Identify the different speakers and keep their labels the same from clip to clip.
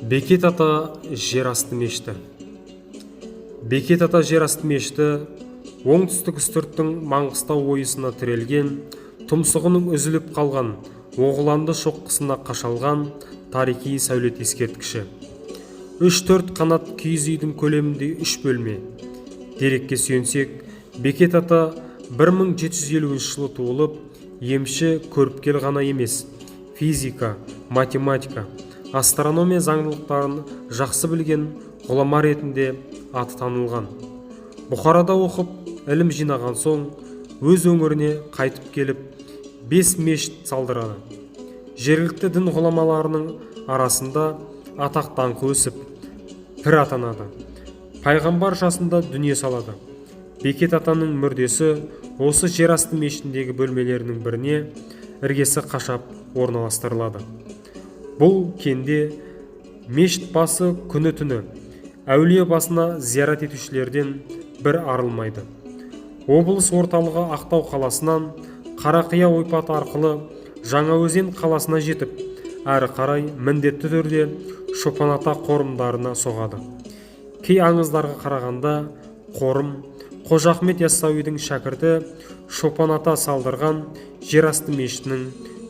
Speaker 1: Бекет ата жерасты мешіті. Бекет ата жерасты мешіті оңтүстік үстірттің Маңғыстау ойысына тірелген, тұмсығының үзіліп қалған оғланды шоққысына қашалған тарихи сәулет ескерткіші. 3-4 қанат киіз үйдің көлемінде 3 бөлме. Дерекке сүйенсек, Бекет ата 1750 жылы туылып, емші көріпкел ғана емес, физика, математика, астрономия заңдылықтарын жақсы білген ғұлама ретінде аты танылған. Бұхарада оқып, ілім жинаған соң, өз өңіріне қайтып келіп, 5 мешіт салдырады. Жергілікті дін ғұламаларының арасында атақ даңқы өсіп, пір атанады. Пайғамбар жасында дүние салады. Бекет атаның мүрдесі осы жерасты мешітіндегі бөлмелерінің біріне іргесі қашап орналастырылады. Бұл кенде мешіт басы күні-түні әулие басына зиярат етушілерден бір арылмайды. Облыс орталығы Ақтау қаласынан Қарақия ойпаты арқылы Жаңаөзен қаласына жетіп, әрі қарай міндетті түрде Шопан ата қорымдарына соғады. Кей аңыздарға қарағанда қорым Қожа Ахмет Яссауидің шәкірті Шопан ата салдырған жерасты мешітінің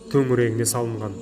Speaker 1: төңірегіне салынған.